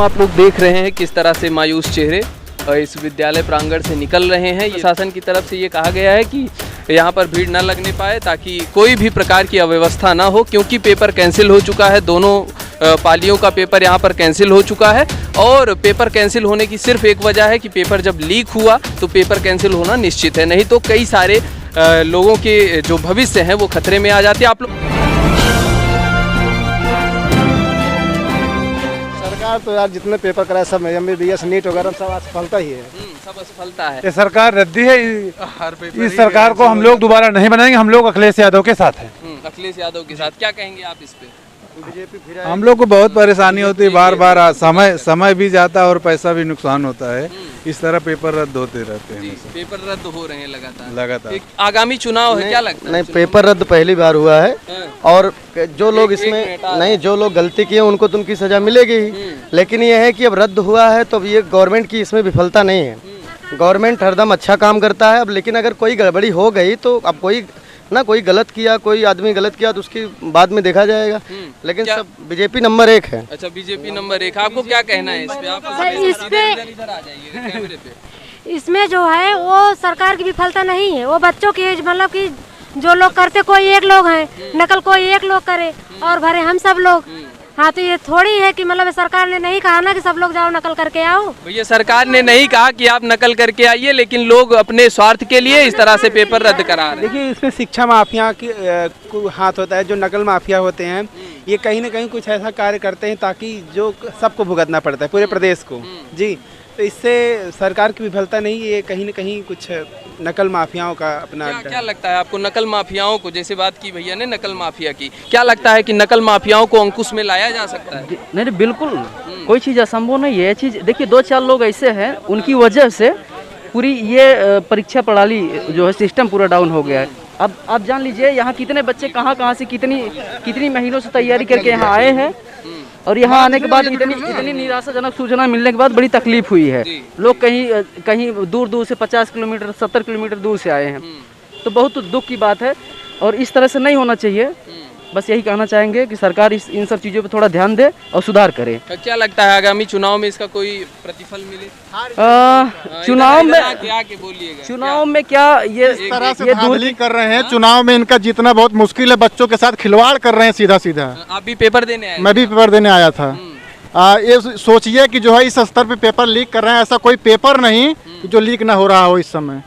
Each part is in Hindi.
आप लोग देख रहे हैं किस तरह से मायूस चेहरे इस विद्यालय प्रांगण से निकल रहे हैं। प्रशासन की तरफ से ये कहा गया है कि यहाँ पर भीड़ न लगने पाए ताकि कोई भी प्रकार की अव्यवस्था ना हो, क्योंकि पेपर कैंसिल हो चुका है। दोनों पालियों का पेपर यहाँ पर कैंसिल हो चुका है और पेपर कैंसिल होने की सिर्फ एक वजह है कि पेपर जब लीक हुआ तो पेपर कैंसिल होना निश्चित है, नहीं तो कई सारे लोगों के जो भविष्य हैं वो खतरे में आ जाते हैं। आप लोग सरकार तो यार जितने पेपर कराए सब MBBS नीट वगैरह सब असफलता ही है। सब असफलता है। ये सरकार रद्दी है। इस सरकार को हम लोग दोबारा नहीं बनाएंगे। हम लोग अखिलेश यादव के साथ हैं। अखिलेश यादव के साथ क्या कहेंगे आप इस पे? हम लोग को बहुत परेशानी होती है, बार बार समय भी जाता है और पैसा भी नुकसान होता है। इस तरह पेपर रद्द होते रहते हैं। पेपर रद्द हो रहे हैं लगातार। आगामी चुनाव है, क्या लगता है? नहीं, पेपर रद्द पहली बार हुआ है और जो लोग इसमें नहीं, जो लोग गलती किए उनको तो उनकी सजा मिलेगी ही, लेकिन ये है कि अब रद्द हुआ है तो ये गवर्नमेंट की इसमें विफलता नहीं है। गवर्नमेंट हरदम अच्छा काम करता है। अब लेकिन अगर कोई गड़बड़ी हो गई तो अब कोई गलत किया, कोई आदमी गलत किया तो उसकी बाद में देखा जाएगा, लेकिन सब बीजेपी नंबर 1 है। अच्छा, बीजेपी नंबर 1। आपको क्या कहना है इस पे? आप इधर आ जाइए कैमरे पे। इसमें जो है वो सरकार की विफलता नहीं है, वो बच्चों की मतलब कि जो लोग करते कोई एक लोग हैं, नकल कोई एक लोग करे और भरे हम सब लोग। हाँ, तो ये थोड़ी है कि मतलब सरकार ने नहीं कहा ना कि सब लोग जाओ नकल करके आओ। भैया, सरकार ने नहीं कहा कि आप नकल करके आइए, लेकिन लोग अपने स्वार्थ के लिए इस तरह से पेपर रद्द करा रहे हैं। देखिए, इसमें शिक्षा माफिया की हाथ होता है। जो नकल माफिया होते हैं ये कहीं ना कहीं कुछ ऐसा कार्य करते हैं ताकि जो सबको भुगतना पड़ता है, पूरे प्रदेश को जी। तो इससे सरकार की विफलता नहीं, ये कहीं ना कहीं कुछ नकल माफियाओं का अपना क्या लगता है आपको? नकल माफियाओं को, जैसे बात की भैया ने नकल माफिया की, क्या लगता है कि नकल माफियाओं को अंकुश में लाया जा सकता है? नहीं, बिल्कुल कोई चीज़ असंभव नहीं है। चीज़ देखिए, 2-4 लोग ऐसे हैं, उनकी वजह से पूरी ये परीक्षा प्रणाली जो है सिस्टम पूरा डाउन हो गया है। अब आप जान लीजिए यहाँ कितने बच्चे कहाँ से कितनी महीनों से तैयारी करके यहाँ आए हैं और यहाँ आने के बाद इतनी निराशाजनक सूचना मिलने के बाद बड़ी तकलीफ हुई है। लोग कहीं दूर से 50 किलोमीटर 70 किलोमीटर दूर से आए हैं, तो बहुत दुख की बात है और इस तरह से नहीं होना चाहिए। बस यही कहना चाहेंगे कि सरकार इन सब चीज़ों पे थोड़ा ध्यान दे और सुधार करे। क्या लगता है आगामी चुनाव में इसका कोई प्रतिफल मिले? चुनाव में क्या ये धांधली कर रहे हैं? चुनाव में इनका जीतना बहुत मुश्किल है। बच्चों के साथ खिलवाड़ कर रहे हैं सीधा। आप भी पेपर देने आए? मैं भी पेपर देने आया था। ये सोचिए कि जो है इस स्तर पे पेपर लीक कर रहे हैं। ऐसा कोई पेपर नहीं जो लीक ना हो रहा हो इस समय।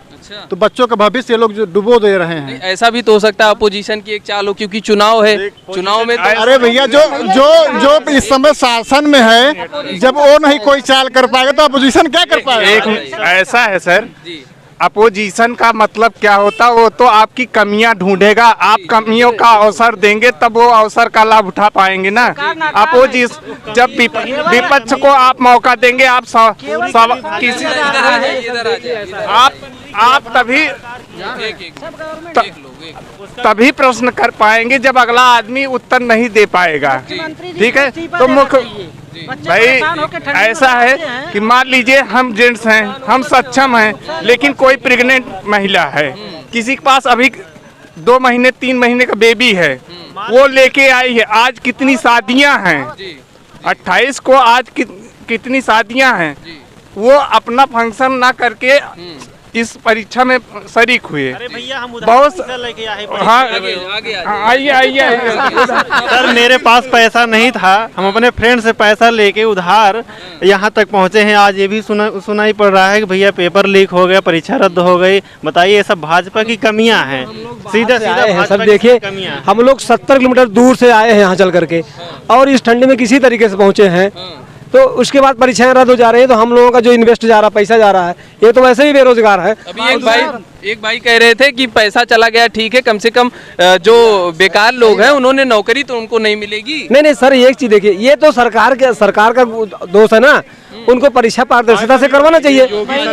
तो बच्चों का भविष्य लोग जो डुबो दे रहे हैं। ऐसा भी तो हो सकता है अपोजिशन की एक चाल हो, क्योंकि चुनाव है। चुनाव में तो अरे भैया, जो इस समय शासन में है, जब वो नहीं कोई चाल कर पाएगा तो अपोजिशन क्या कर पाएगा? ऐसा है सर, अपोजिशन का मतलब क्या होता है? वो तो आपकी कमियां ढूंढेगा। आप कमियों का अवसर देंगे तब वो अवसर का लाभ उठा पाएंगे ना। अपोजिशन जब विपक्ष को आप मौका देंगे, आप तभी प्रश्न कर पाएंगे जब अगला आदमी उत्तर नहीं दे पाएगा। ठीक है, तो मुख्य भाई ऐसा है कि मान लीजिए हम जेंट्स हैं, हम सक्षम हैं, लेकिन कोई प्रेग्नेंट महिला है, किसी के पास अभी 2 महीने 3 महीने का बेबी है, वो लेके आई है। आज कितनी शादियां हैं, 28 को आज कितनी शादियां हैं, वो अपना फंक्शन ना करके इस परीक्षा में शरीक हुए। अरे भैया, हम बहुत लेके आए। हाँ, आइए। सर, मेरे पास पैसा नहीं था, हम अपने फ्रेंड से पैसा लेके उधार यहाँ तक पहुँचे हैं। आज ये भी सुनाई पड़ रहा है कि भैया पेपर लीक हो गया, परीक्षा रद्द हो गई। बताइए, ये सब भाजपा की कमियाँ हैं। सीधा सब देखिए, हम लोग 70 किलोमीटर दूर से आए हैं यहाँ चल करके और इस ठंडे में किसी तरीके से पहुँचे हैं, तो उसके बाद परीक्षाएं रद्द हो जा रही है। तो हम लोगों का जो इन्वेस्ट जा रहा है, पैसा जा रहा है, ये तो वैसे ही बेरोजगार है। अभी एक भाई कह रहे थे कि पैसा चला गया, ठीक है, कम से कम जो बेकार लोग हैं उन्होंने नौकरी तो उनको नहीं मिलेगी। नहीं सर, एक चीज देखिए, ये तो सरकार का दोष है ना। उनको परीक्षा पारदर्शिता से करवाना चाहिए।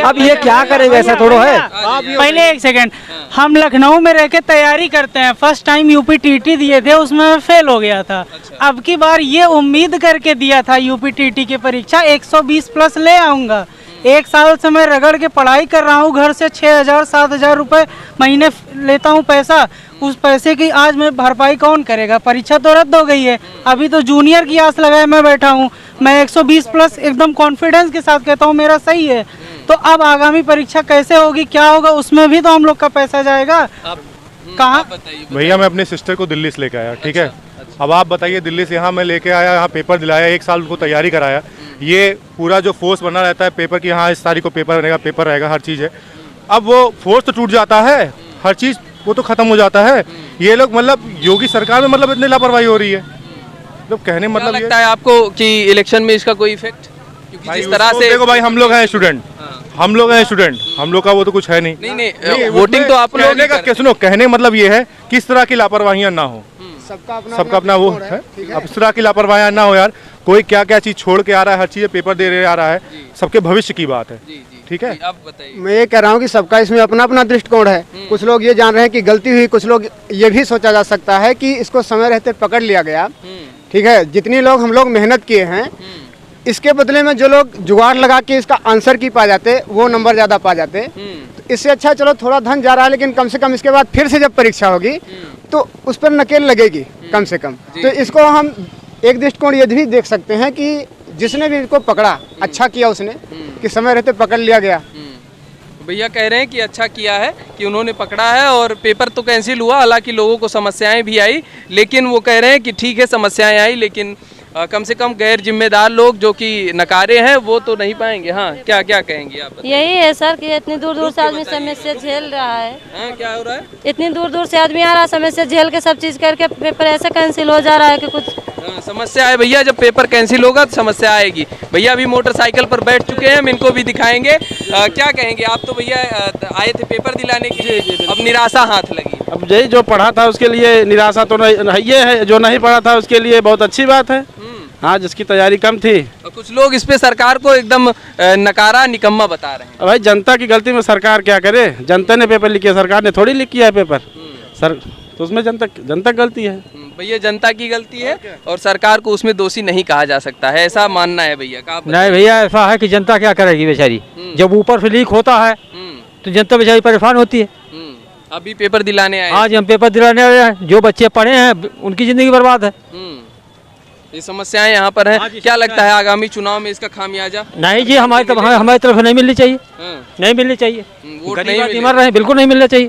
अब ये क्या करेंगे, ऐसा थोड़ा है। पहले एक सेकंड, हम लखनऊ में रह के तैयारी करते हैं। फर्स्ट टाइम यूपीटीटी दिए थे, उसमें फेल हो गया था। अब की बार ये उम्मीद करके दिया था यूपीटीटी की परीक्षा 120 प्लस ले आऊंगा, 1 साल से मैं रगड़ के पढ़ाई कर रहा हूँ, घर से 6,000 7,000 रुपये महीने लेता हूँ पैसा। उस पैसे की आज मैं भरपाई कौन करेगा? परीक्षा तो रद्द हो गई है, अभी तो जूनियर की आस लगाए मैं बैठा हूँ। मैं 120 प्लस एकदम कॉन्फिडेंस के साथ कहता हूँ मेरा सही है। तो अब आगामी परीक्षा कैसे होगी, क्या होगा, उसमें भी तो हम लोग का पैसा जाएगा। कहाँ? भैया मैं अपने सिस्टर को दिल्ली से लेके आया, ठीक है। अब आप बताइए, दिल्ली से यहाँ मैं लेके आया, यहाँ पेपर दिलाया, 1 साल उनको तैयारी कराया। ये पूरा जो फोर्स बना रहता है पेपर की, हाँ इस तारीख को पेपर बनेगा, पेपर रहेगा, हर चीज़ है। अब वो फोर्स तो टूट जाता है, हर चीज़ वो तो खत्म हो जाता है। ये लोग मतलब योगी सरकार में मतलब इतनी लापरवाही हो रही है, मतलब कहने मतलब लगता है आपको कि इलेक्शन में इसका कोई इफेक्ट? क्योंकि जिस तरह से देखो भाई, हम लोग हैं स्टूडेंट, हम लोग हैं स्टूडेंट, हम लोग का वो तो कुछ है नहीं। नहीं, वोटिंग तो आप लोग का सुनो, कहने मतलब ये है किस तरह की लापरवाहियां ना हो, सबका अपना वो है। अब इस तरह की लापरवाहियां ना हो यार, कोई क्या क्या चीज छोड़ के आ रहा है, हर चीज पेपर दे रहे आ रहा है, सबके भविष्य की बात है, ठीक है। आप बताइए। मैं ये कह रहा हूँ कि सबका इसमें अपना अपना दृष्टिकोण है। कुछ लोग ये जान रहे हैं कि गलती हुई, कुछ लोग ये भी सोचा जा सकता है कि इसको समय रहते पकड़ लिया गया, ठीक है। जितनी लोग हम लोग मेहनत किए हैं, इसके बदले में जो लोग जुगाड़ लगा के इसका आंसर की पा जाते, वो नंबर ज़्यादा पा जाते। तो इससे अच्छा चलो थोड़ा धन जा रहा है, लेकिन कम से कम इसके बाद फिर से जब परीक्षा होगी तो उस पर नकेल लगेगी कम से कम। तो इसको हम एक दृष्टिकोण ये भी देख सकते हैं कि जिसने भी इसको पकड़ा, अच्छा किया उसने कि समय रहते पकड़ लिया गया। भैया कह रहे हैं कि अच्छा किया है कि उन्होंने पकड़ा है, और पेपर तो कैंसिल हुआ, हालांकि लोगों को समस्याएं भी आई, लेकिन वो कह रहे हैं कि ठीक है समस्याएं आई, लेकिन कम से कम गैर जिम्मेदार लोग जो कि नकारे हैं वो तो नहीं पाएंगे। हाँ, क्या क्या कहेंगे आप? यही है सर कि इतनी दूर दूर से आदमी समस्या झेल रहा है। हाँ, क्या हो रहा है? इतनी दूर दूर से आदमी आ रहा है, समस्या झेल के सब चीज़ करके पेपर ऐसे कैंसिल हो जा रहा है कि कुछ समस्या है। भैया जब पेपर कैंसिल होगा तो समस्या आएगी। भैया अभी मोटरसाइकिल पर बैठ चुके हैं, हम इनको भी दिखाएंगे। क्या कहेंगे आप? तो भैया आए थे पेपर दिलाने के लिए, अब निराशा हाथ लगी। अब यही जो पढ़ा था उसके लिए निराशा तो नहीं, ये है जो नहीं पढ़ा था उसके लिए बहुत अच्छी बात है। हाँ, जिसकी तैयारी कम थी। और कुछ लोग इस पे सरकार को एकदम नकारा निकम्मा बता रहे हैं। भाई जनता की गलती में सरकार क्या करे? जनता ने पेपर लिख किया, सरकार ने थोड़ी लिख किया है पेपर। सर तो उसमें जनता गलती है। भैया जनता की गलती है और सरकार को उसमें दोषी नहीं कहा जा सकता है, ऐसा मानना है भैया का? नहीं भैया, ऐसा है कि जनता क्या करेगी बेचारी, जब ऊपर से लीक होता है तो जनता बेचारी परेशान होती है। अभी पेपर दिलाने आए? आज हम पेपर दिलाने आए हैं, जो बच्चे पढ़े हैं उनकी जिंदगी बर्बाद है। ये समस्याएं यहाँ पर हैं। क्या लगता है आगामी चुनाव में इसका खामियाजा? नहीं जी, हमारी तरफ नहीं मिलनी चाहिए, नहीं मिलनी चाहिए। गरीब आदमी मर रहे हैं, बिल्कुल नहीं मिलना चाहिए।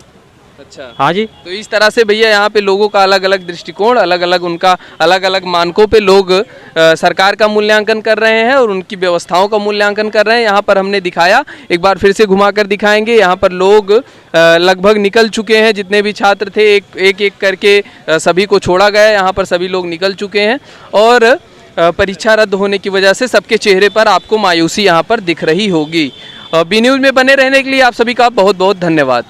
अच्छा, हाँ जी। तो इस तरह से भैया यहाँ पे लोगों का अलग अलग दृष्टिकोण, अलग अलग उनका अलग अलग मानकों पे लोग सरकार का मूल्यांकन कर रहे हैं और उनकी व्यवस्थाओं का मूल्यांकन कर रहे हैं। यहाँ पर हमने दिखाया, एक बार फिर से घुमाकर दिखाएंगे। यहाँ पर लोग लगभग निकल चुके हैं, जितने भी छात्र थे एक एक करके सभी को छोड़ा गया। यहाँ पर सभी लोग निकल चुके हैं और परीक्षा रद्द होने की वजह से सबके चेहरे पर आपको मायूसी यहाँ पर दिख रही होगी। बी न्यूज़ में बने रहने के लिए आप सभी का बहुत बहुत धन्यवाद।